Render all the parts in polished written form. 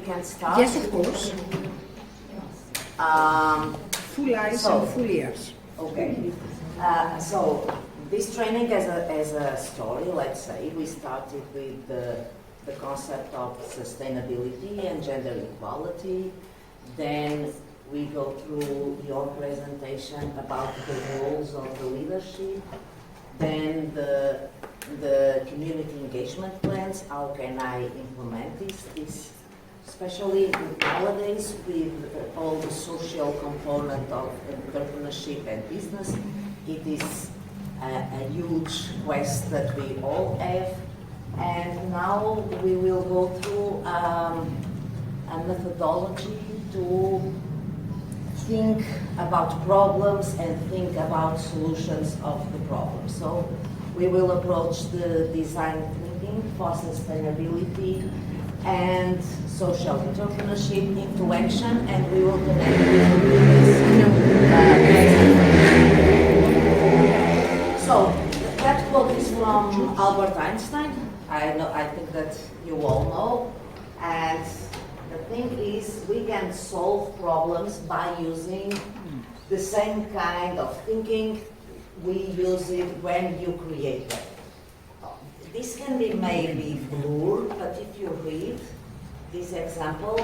can start? Yes, of course. Full eyes and full ears. Okay. So this training as a story, let's say, we started with the concept of sustainability and gender equality. Then we go through your presentation about the roles of the leadership. Then the community engagement plans, how can I implement this especially nowadays with all the social component of entrepreneurship and business. It is a huge quest that we all have, and now we will go through a methodology to think about problems and think about solutions of the problems. So we will approach the design thinking for sustainability and social entrepreneurship into action, and we will connect this. So that quote is from Albert Einstein. I think that you all know. And the thing is, we can solve problems by using the same kind of thinking we use it when you create them. This can be maybe blurred, but if you read this example,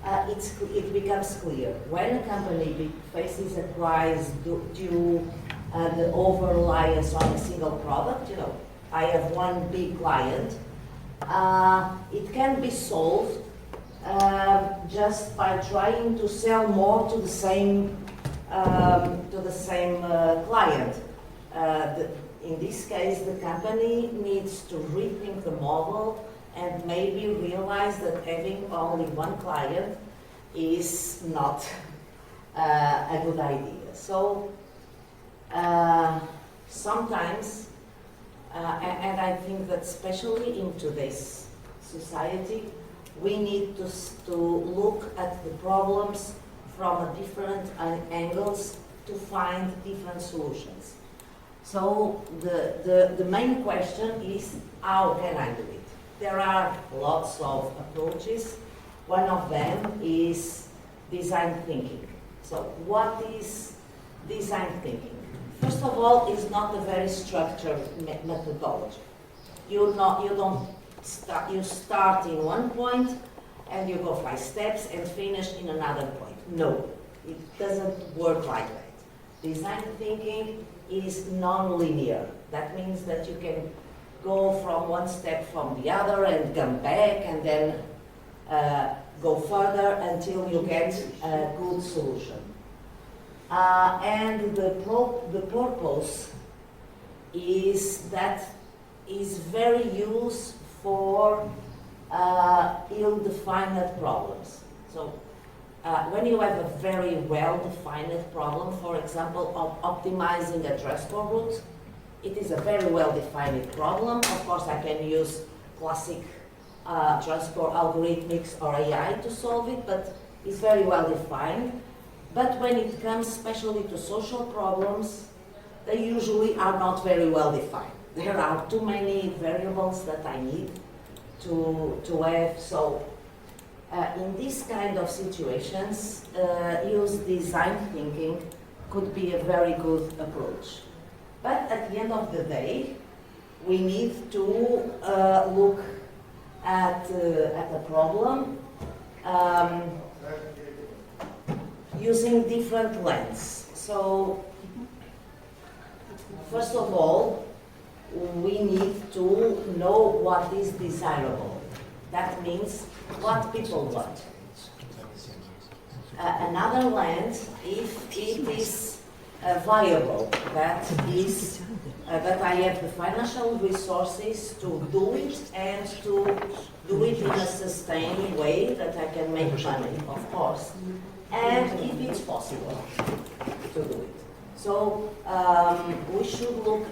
it becomes clear. When a company faces a crisis due the over-reliance on a single product, I have one big client, it can be solved just by trying to sell more to the same client. In this case, the company needs to rethink the model and maybe realize that having only one client is not a good idea. So sometimes, and I think that especially in today's society, we need to look at the problems from different angles to find different solutions. So the main question is, how can I do it? There are lots of approaches. One of them is design thinking. So what is design thinking? First of all, it's not a very structured methodology. You start in one point and you go 5 steps and finish in another point. No, it doesn't work like that. Design thinking is non-linear. That means that you can go from one step from the other and come back and then go further until you get a good solution. And the purpose is that is very used for ill-defined problems. So when you have a very well-defined problem, for example, of optimizing a transport route, it is a very well-defined problem. Of course, I can use classic transport algorithmics or AI to solve it, but it's very well-defined. But when it comes especially to social problems, they usually are not very well-defined. There are too many variables that I need to have. So in this kind of situations, use design thinking could be a very good approach. But at the end of the day, we need to look at a problem using different lenses. So first of all, we need to know what is desirable. That means what people want. Another lens, if it is viable, that is that I have the financial resources to do it and to do it in a sustained way that I can make money, of course, and if it's possible to do it. So we should look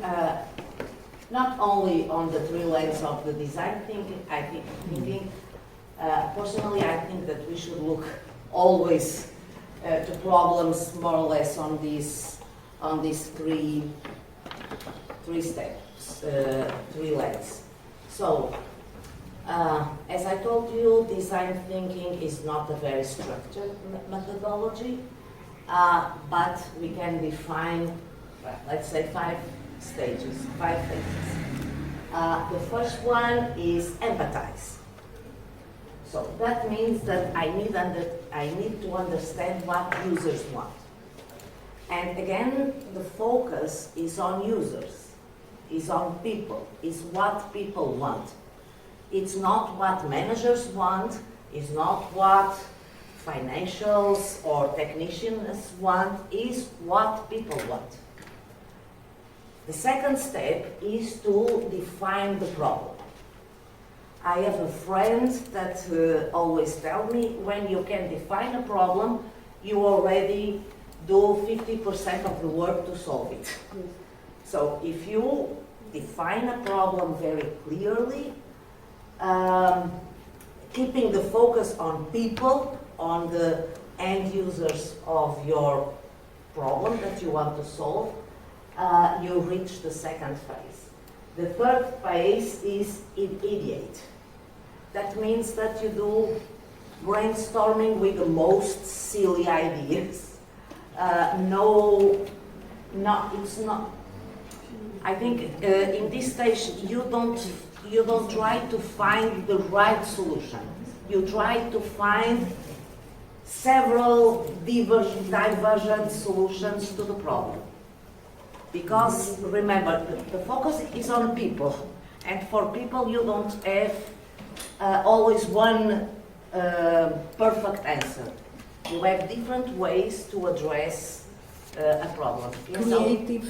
not only on the 3 lenses of the design thinking. Personally, I think that we should look always to problems more or less on these 3 steps, 3 lenses. So As I told you, design thinking is not a very structured methodology, but we can define, well, let's say 5 stages, 5 phases. The first one is empathize. So that means that I need to understand what users want. And again, the focus is on users, is on people, is what people want. It's not what managers want, it's not what financials or technicians want, is what people want. The second step is to define the problem. I have a friend that always tells me, when you can define a problem, you already do 50% of the work to solve it. So if you define a problem very clearly, keeping the focus on people, on the end users of your problem that you want to solve, you reach the second phase. The third phase is ideate. That means that you do brainstorming with the most silly ideas. It's not. I think in this stage you don't try to find the right solution. You try to find several divergent solutions to the problem. Because remember, the focus is on people, and for people you don't have always one perfect answer. You have different ways to address a problem. Creative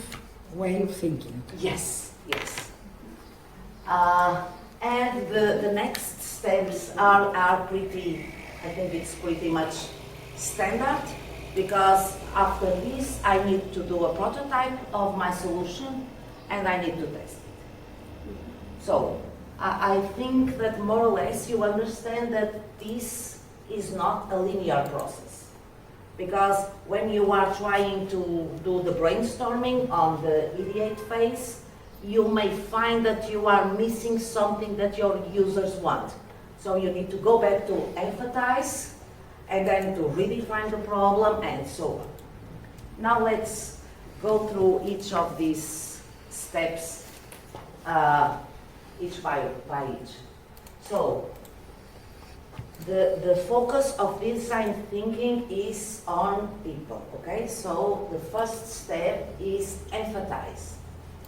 way of thinking. Yes, yes. And the next steps are pretty, I think it's pretty much standard, because after this I need to do a prototype of my solution and I need to test it. So I think that more or less you understand that this is not a linear process. Because when you are trying to do the brainstorming on the ideate phase, you may find that you are missing something that your users want. So you need to go back to empathize, and then to redefine the problem, and so on. Now let's go through each of these steps, each by each. So, the focus of design thinking is on people, okay? So the first step is empathize,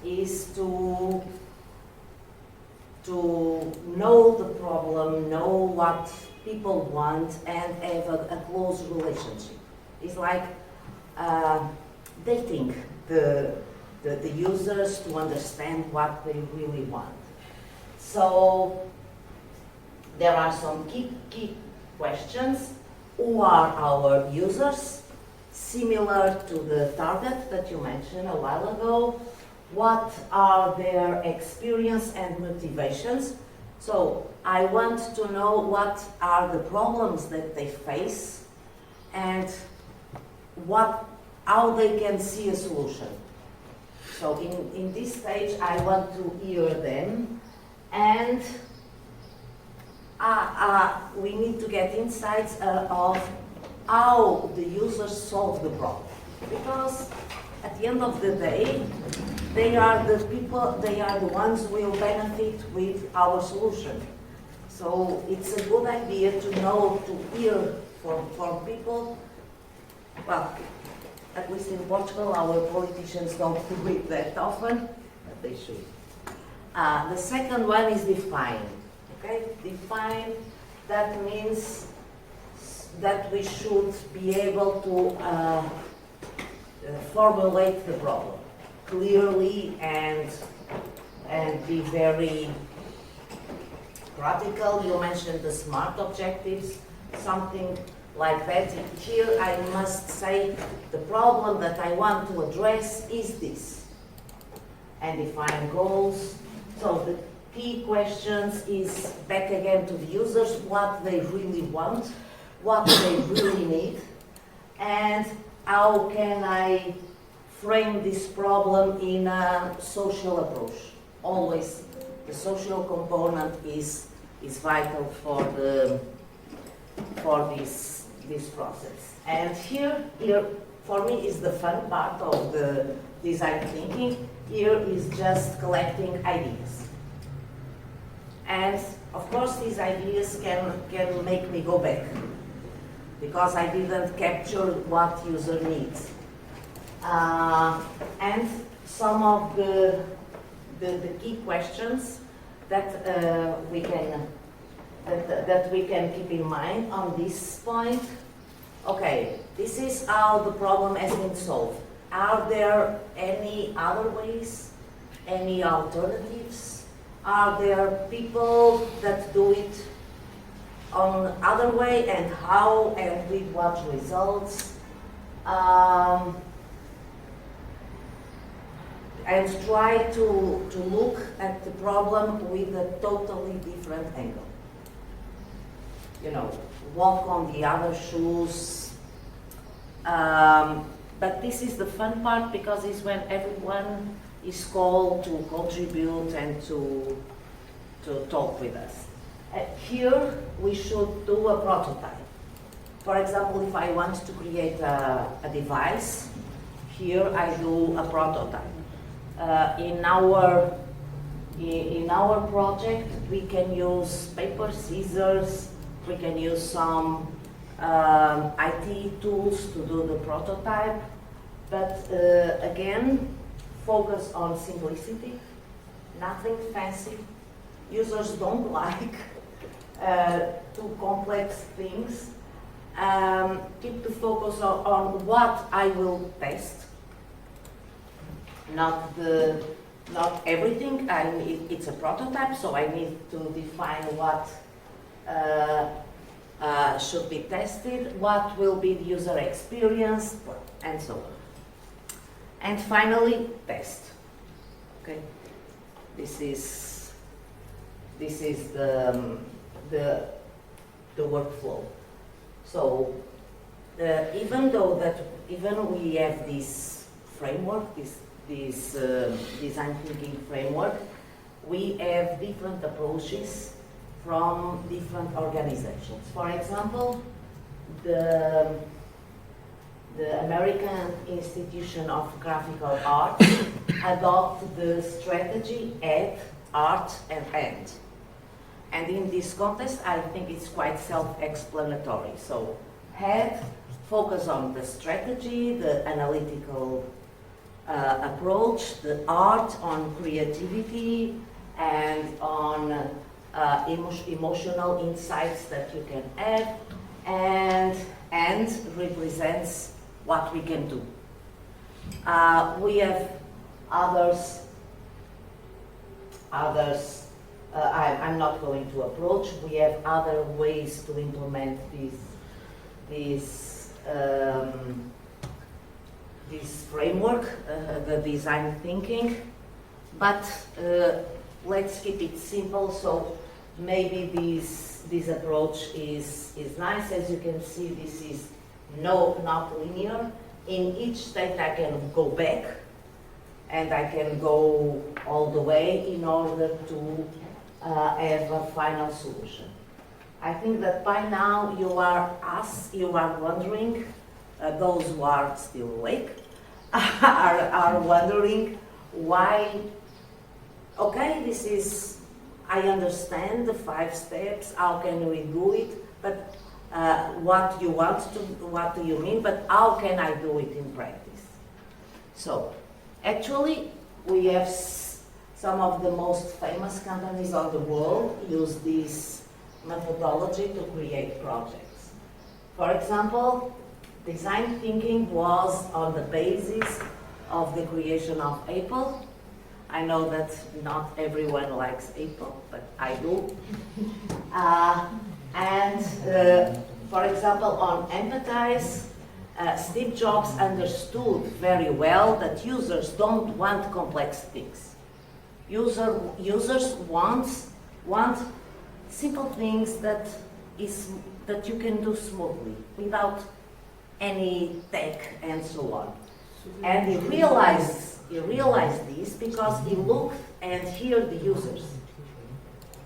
is to know the problem, know what people want, and have a close relationship. It's like dating the users to understand what they really want. So there are some key questions. Who are our users? Similar to the target that you mentioned a while ago. What are their experience and motivations? So I want to know what are the problems that they face and how they can see a solution. So in this stage I want to hear them, and we need to get insights of how the users solve the problem. Because at the end of the day, they are the people, they are the ones who will benefit with our solution. So it's a good idea to know, to hear from people. Well, at least in Portugal, our politicians don't do it that often, but they should. The second one is define. Okay, define, that means that we should be able to formulate the problem clearly and be very practical. You mentioned the SMART objectives, something like that. Here I must say the problem that I want to address is this, and define goals. So the key questions is back again to the users, what they really want, what they really need, and how can I frame this problem in a social approach. Always the social component is is vital for this process. And here for me is the fun part of the design thinking. Here is just collecting ideas. And of course these ideas can make me go back because I didn't capture what user needs. And some of the key questions that we can keep in mind on this point. Okay, this is how the problem has been solved. Are there any other ways? Any alternatives? Are there people that do it on other way, and how and with what results? And try to look at the problem with a totally different angle. You know, walk on the other shoes. But this is the fun part because it's when everyone is called to contribute and to talk with us. Here we should do a prototype. For example, if I want to create a device, here I do a prototype. In our project, we can use paper, scissors, we can use some IT tools to do the prototype, but again, focus on simplicity, nothing fancy. Users don't like too complex things. Keep the focus on what I will test, not everything. It's a prototype, so I need to define what should be tested, what will be the user experience, and so on. And finally, test. Okay, this is the workflow. So even we have this framework, this design thinking framework, we have different approaches from different organizations. For example, the American Institution of Graphical Art adopted the strategy add, art, and end. And in this context, I think it's quite self-explanatory. So, add, focus on the strategy, the analytical approach, the art on creativity, and on emotional insights that you can add, and represents what we can do. We have others. I'm not going to approach. We have other ways to implement this framework, the design thinking. But let's keep it simple. So maybe this approach is nice. As you can see, this is not linear. In each state I can go back and I can go all the way in order to have a final solution. I think that by now you are wondering, those who are still awake, are wondering why. Okay, this is, I understand the 5 steps, how can we do it, but what do you mean, but how can I do it in practice? So, actually, we have some of the most famous companies on the world use this methodology to create projects. For example, design thinking was on the basis of the creation of Apple. I know that not everyone likes Apple, but I do. For example, on empathize, Steve Jobs understood very well that users don't want complex things. Users want simple things that you can do smoothly without any tech and so on. And he realized this because he looked and heard the users.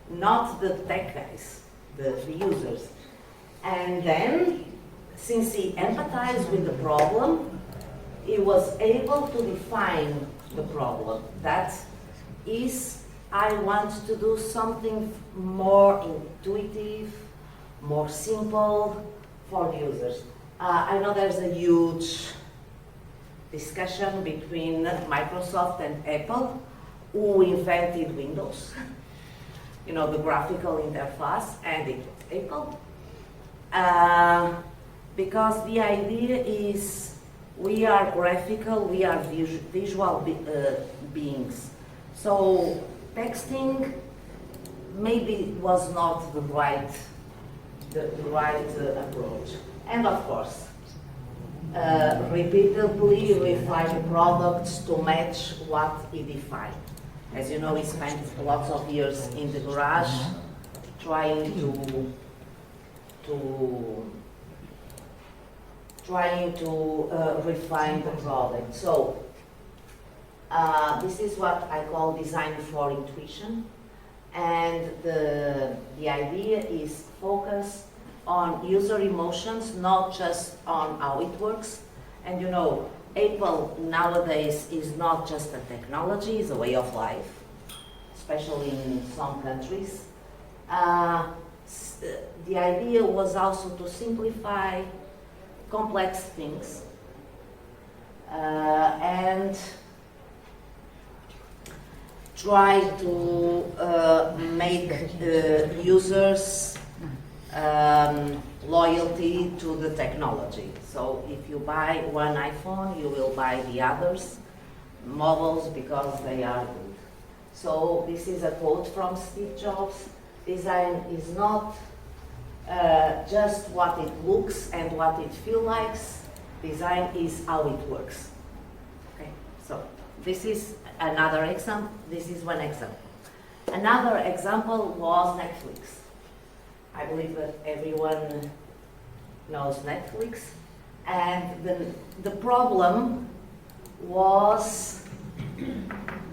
not the tech guys, the users. And then, since he empathized with the problem, he was able to define the problem. That is, I want to do something more intuitive, more simple for users. I know there's a huge discussion between Microsoft and Apple, who invented Windows, you know, the graphical interface, and it was Apple. Because the idea is we are graphical, we are visual beings. So texting maybe was not the right approach. And of course, repeatedly refine products to match what he defined. As you know, he spent lots of years in the garage trying to refine the product. So this is what I call design for intuition, and the idea is focus on user emotions, not just on how it works. And you know, Apple nowadays is not just a technology, it's a way of life, especially in some countries. The idea was also to simplify complex things and try to make users loyalty to the technology. So if you buy one iPhone, you will buy the others models because they are good. So this is a quote from Steve Jobs: design is not just what it looks and what it feels like. Design is how it works. Okay, so this is another example. This is one example. Another example was Netflix. I believe that everyone knows Netflix, and the problem was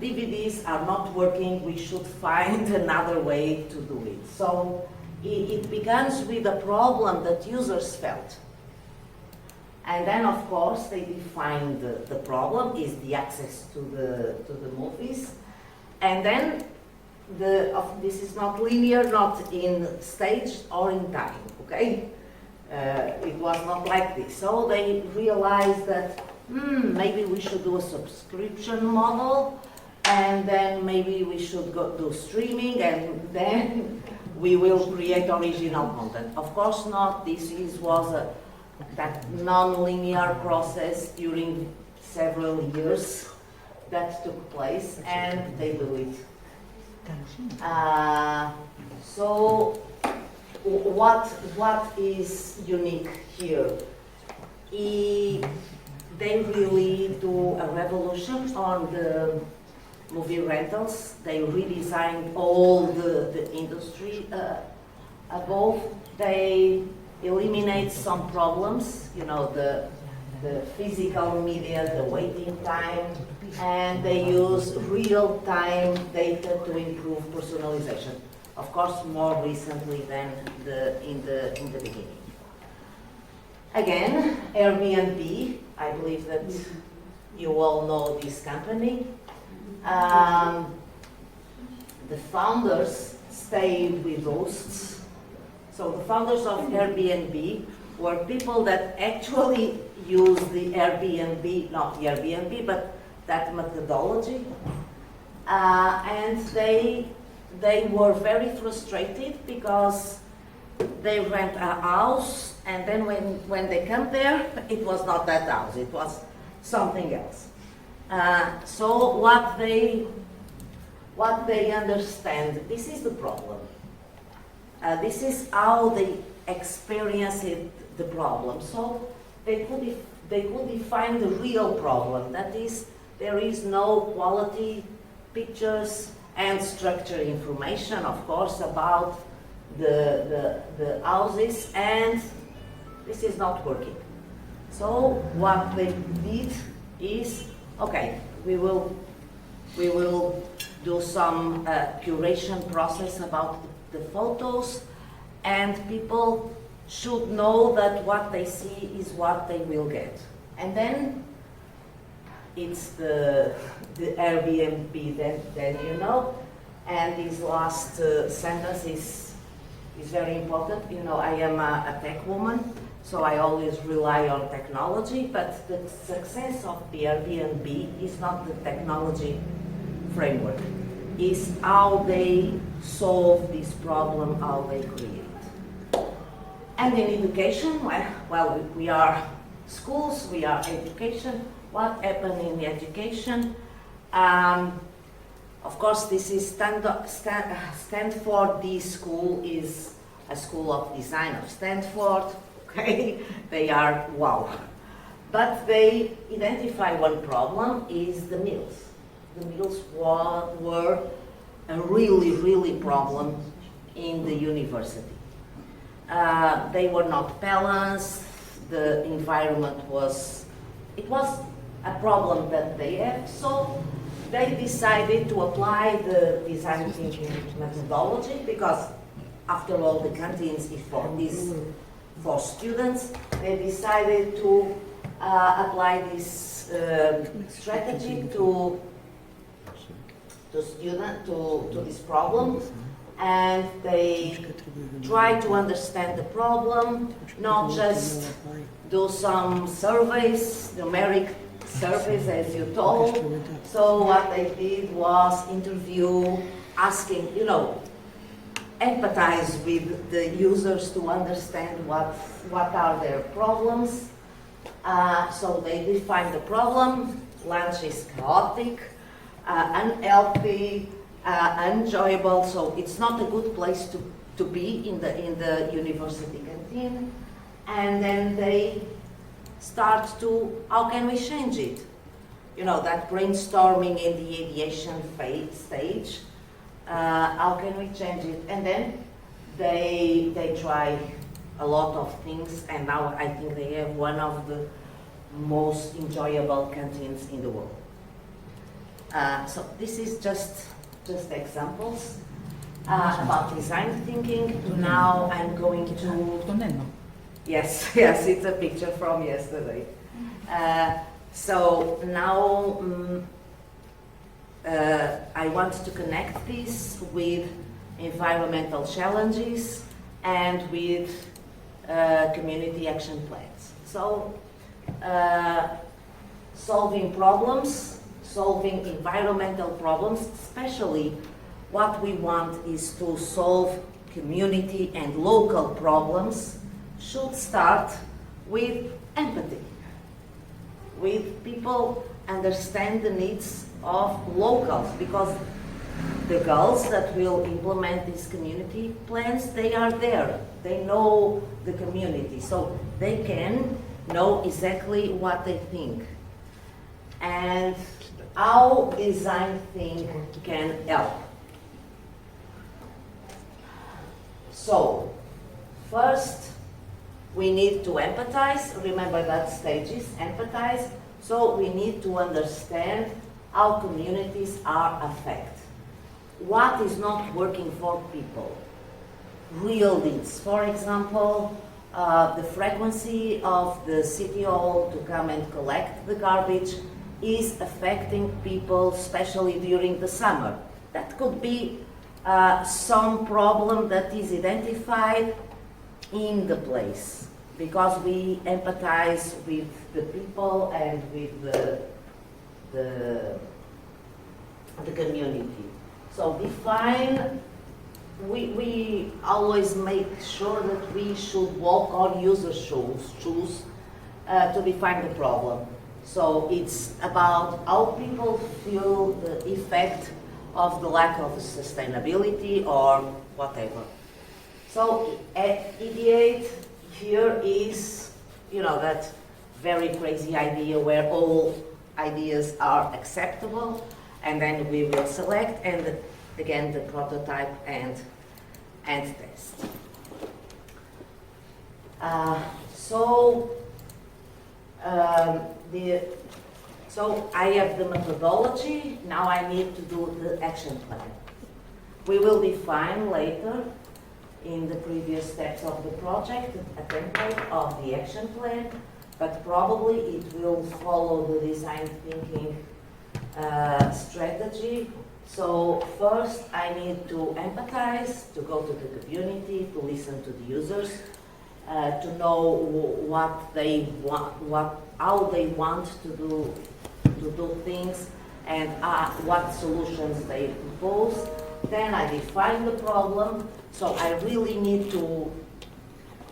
DVDs are not working, we should find another way to do it. So it begins with a problem that users felt. And then, of course, they defined the problem is the access to the movies. And then this is not linear, not in stage or in time, okay? It was not like this. So they realized that maybe we should do a subscription model, and then maybe we should go do streaming, and then we will create original content. Of course not. This was that non-linear process during several years that took place, and they do it. So what is unique here? They really do a revolution on the movie rentals. They redesigned all the industry above. They eliminate some problems, you know, the physical media, the waiting time, and they use real-time data to improve personalization. Of course, more recently than in the beginning. Again, Airbnb. I believe that you all know this company. The founders stayed with hosts. So the founders of Airbnb were people that actually used the Airbnb, not the Airbnb, but that methodology. And they were very frustrated because they rent a house, and then when they come there, it was not that house, it was something else. So what they understand, this is the problem. This is how they experience the problem. So they could define the real problem. That is, there is no quality pictures and structure information, of course, about the houses, and this is not working. So what they did is, okay, we will do some curation process about the the photos, and people should know that what they see is what they will get. And then it's the Airbnb then you know. And this last sentence is very important. You know, I am a tech woman, so I always rely on technology, but the success of the Airbnb is not the technology framework. It's how they solve this problem, how they create. And in education, well, we are schools, we are education. What happened in the education? Of course, this is Stanford. This school is a school of design of Stanford. Okay, they are wow. But they identify one problem: is the meals. The meals were a really problem in the university. They were not balanced. The environment was a problem that they had. So they decided to apply the design thinking methodology, because after all the canteens is for students. They decided to apply this strategy to this problem, and they try to understand the problem, not just do some surveys, numeric surveys as you told. So what they did was interview, asking, empathize with the users to understand what are their problems. So they define the problem. Lunch is chaotic, unhealthy, unenjoyable. So it's not a good place to be in the university canteen. And then they start to, how can we change it? That brainstorming in the ideation stage. How can we change it? And then they try a lot of things, and now I think they have one of the most enjoyable canteens in the world. So this is just examples about design thinking. Now I'm going to... Yes, it's a picture from yesterday. So now I want to connect this with environmental challenges and with community action plans. So solving environmental problems, especially what we want is to solve community and local problems, should start with empathy, with people understand the needs of locals, because the girls that will implement these community plans, they are there, they know the community, so they can know exactly what they think and how design think can help. So first, we need to empathize. Remember that stage is empathize. So we need to understand how communities are affected. What is not working for people? Real needs. For example, the frequency of the city hall to come and collect the garbage is affecting people, especially during the summer. That could be some problem that is identified in the place, because we empathize with the people and with the community. So define, we always make sure that we should walk on user shoes to define the problem. So it's about how people feel the effect of the lack of sustainability or whatever. So ideate here is, that very crazy idea where all ideas are acceptable, and then we will select, and again the prototype and test. So I have the methodology. Now I need to do the action plan. We will define later in the previous steps of the project, a template of the action plan, but probably it will follow the design thinking strategy. So first I need to empathize, to go to the community, to listen to the users, to know what they want, how they want to do things, and what solutions they propose. Then I define the problem. So I really need to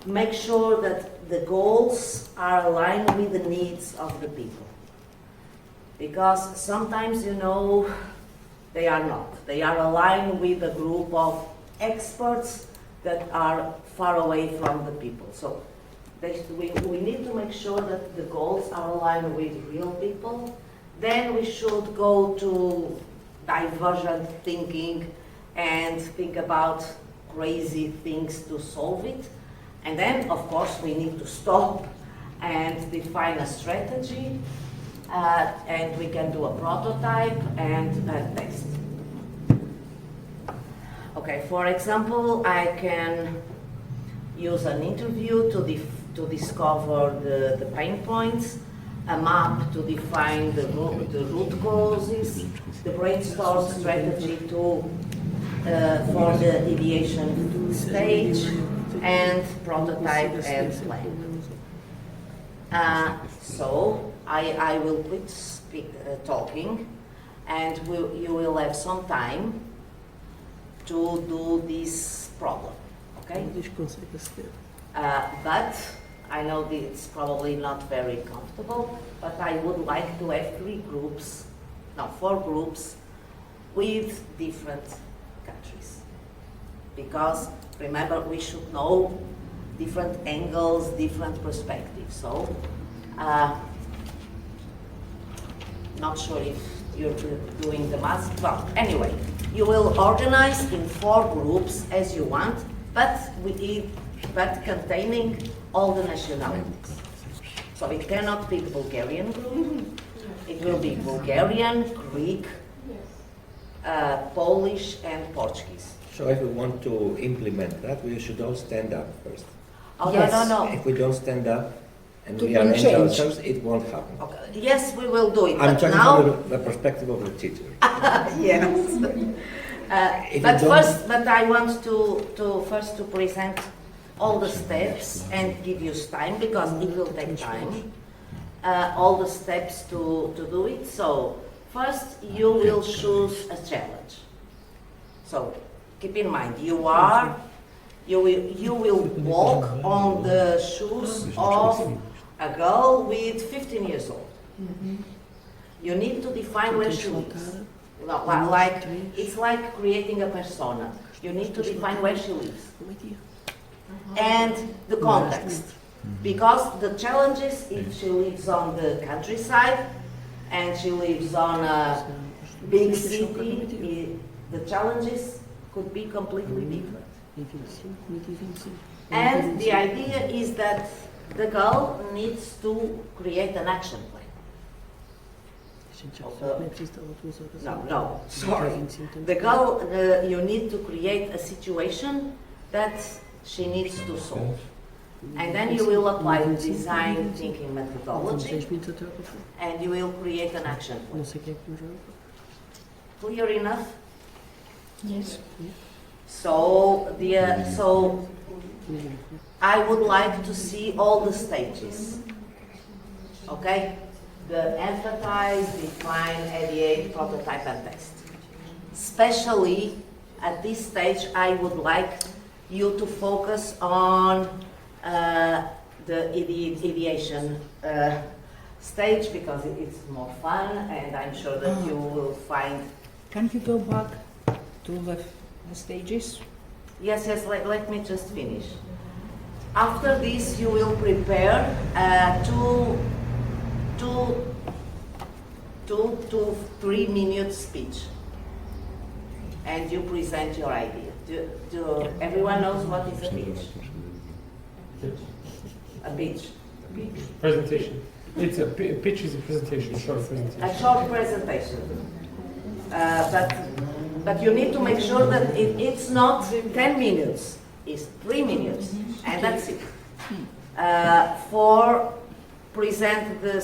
make sure that the goals are aligned with the needs of the people. Because sometimes, you know, they are not. They are aligned with a group of experts that are far away from the people. So we need to make sure that the goals are aligned with real people. Then we should go to divergent thinking and think about crazy things to solve it. And then, of course, we need to stop and define a strategy, and we can do a prototype and a test. Okay, for example, I can use an interview to discover the pain points, a map to define the root causes, the brainstorm strategy for the ideation stage, and prototype and plan. So I will quit talking, and you will have some time to do this problem, okay? But I know that it's probably not very comfortable, but I would like to have 4 groups with different countries. Because remember, we should know different angles, different perspectives. So, not sure if you're doing the math. Well, anyway, you will organize in 4 groups as you want, but containing all the nationalities. So it cannot be the Bulgarian group. It will be Bulgarian, Greek, Polish, and Portuguese. So if we want to implement that, we should all stand up first. Oh, Yes. no. If we don't stand up and To we arrange change. ourselves, it won't happen. Okay. Yes, we will do it, I'm but talking now... from the perspective of the teacher. Yes. If But you don't- first, I want to present all the steps and give you time, because it will take time. All the steps to do it. So first, you will choose a challenge. So keep in mind, you will walk on the shoes of a girl with 15 years old. You need to define where she lives. It's like creating a persona. You need to define where she lives and the context. Because the challenge is, if she lives on the countryside and she lives on a big city, the challenges could be completely different. And the idea is that the girl needs to create an action plan. No, sorry. The girl, you need to create a situation that she needs to solve. And then you will apply the design thinking methodology, and you will create an action plan. Clear enough? Yes. So I would like to see all the stages. Okay? The empathize, define, ideate, prototype, and test. Especially at this stage, I would like you to focus on the ideation stage, because it's more fun, and I'm sure that you will find... Can you go back to the stages? Yes, let me just finish. After this, you will prepare two to 3 minute speech, and you present your idea. Do everyone knows what is a pitch? A pitch. Presentation. It's a pitch is a presentation, short presentation. A short presentation. But you need to make sure that it's not 10 minutes. is 3 minutes, and that's it. For present the